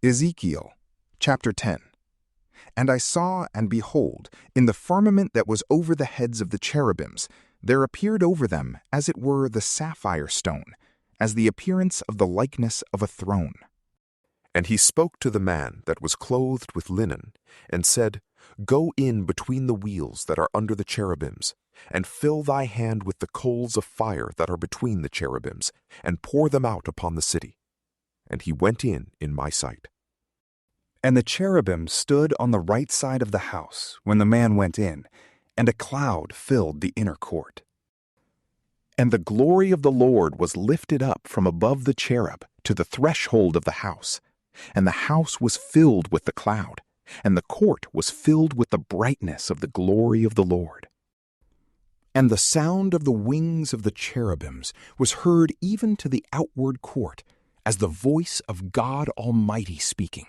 Ezekiel, chapter 10. And I saw, and behold, in the firmament that was over the heads of the cherubims, there appeared over them, as it were, the sapphire stone, as the appearance of the likeness of a throne. And he spoke to the man that was clothed with linen, and said, Go in between the wheels that are under the cherubims, and fill thy hand with the coals of fire that are between the cherubims, and pour them out upon the city. And he went in my sight. And the cherubim stood on the right side of the house when the man went in, and a cloud filled the inner court. And the glory of the Lord was lifted up from above the cherub to the threshold of the house, and the house was filled with the cloud, and the court was filled with the brightness of the glory of the Lord. And the sound of the wings of the cherubims was heard even to the outward court, as the voice of God Almighty speaking.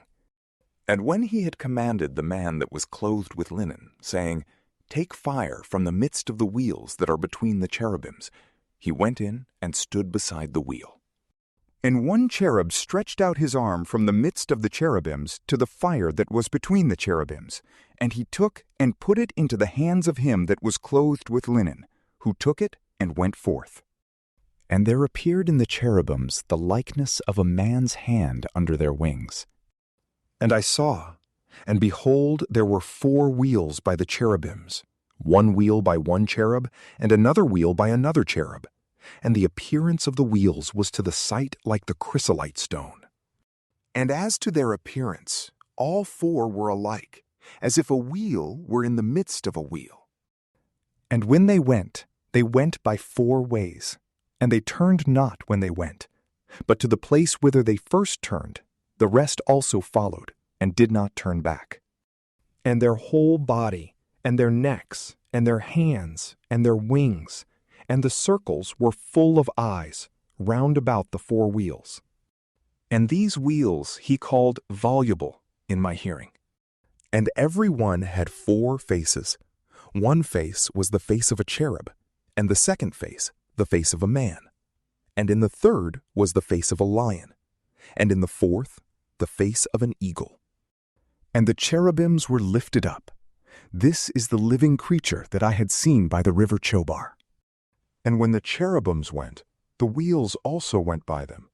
And when he had commanded the man that was clothed with linen, saying, Take fire from the midst of the wheels that are between the cherubims, he went in and stood beside the wheel. And one cherub stretched out his arm from the midst of the cherubims to the fire that was between the cherubims, and he took and put it into the hands of him that was clothed with linen, who took it and went forth. And there appeared in the cherubims the likeness of a man's hand under their wings. And I saw, and behold, there were 4 wheels by the cherubims, one wheel by one cherub, and another wheel by another cherub. And the appearance of the wheels was to the sight like the chrysolite stone. And as to their appearance, all 4 were alike, as if a wheel were in the midst of a wheel. And when they went by 4 ways, and they turned not when they went, but to the place whither they first turned, the rest also followed, and did not turn back. And their whole body, and their necks, and their hands, and their wings, and the circles were full of eyes, round about the 4 wheels. And these wheels he called voluble in my hearing. And every one had 4 faces. One face was the face of a cherub, and the second face the face of a man. And in the third was the face of a lion, and in the fourth the face of an eagle. And the cherubims were lifted up. This is the living creature that I had seen by the river Chobar. And when the cherubims went, the wheels also went by them.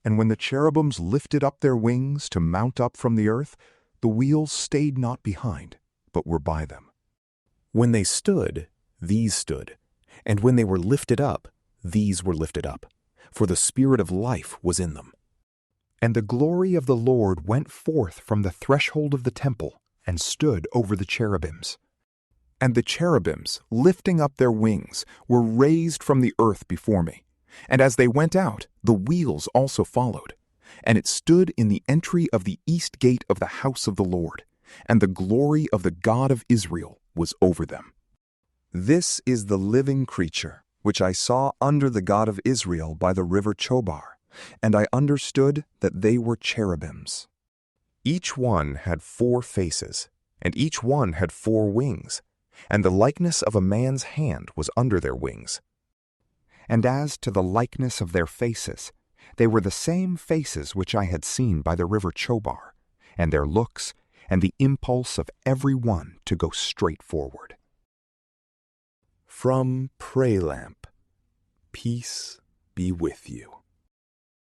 And when the cherubims lifted up their wings to mount up from the earth, the wheels stayed not behind, but were by them. When they stood, these stood, and when they were lifted up, these were lifted up, for the spirit of life was in them. And the glory of the Lord went forth from the threshold of the temple, and stood over the cherubims. And the cherubims, lifting up their wings, were raised from the earth before me. And as they went out, the wheels also followed. And it stood in the entry of the east gate of the house of the Lord, and the glory of the God of Israel was over them. This is the living creature, which I saw under the God of Israel by the river Chobar, and I understood that they were cherubims. Each one had 4 faces, and each one had 4 wings, and the likeness of a man's hand was under their wings. And as to the likeness of their faces, they were the same faces which I had seen by the river Chobar, and their looks, and the impulse of every one to go straight forward. From PrayLamp, peace be with you.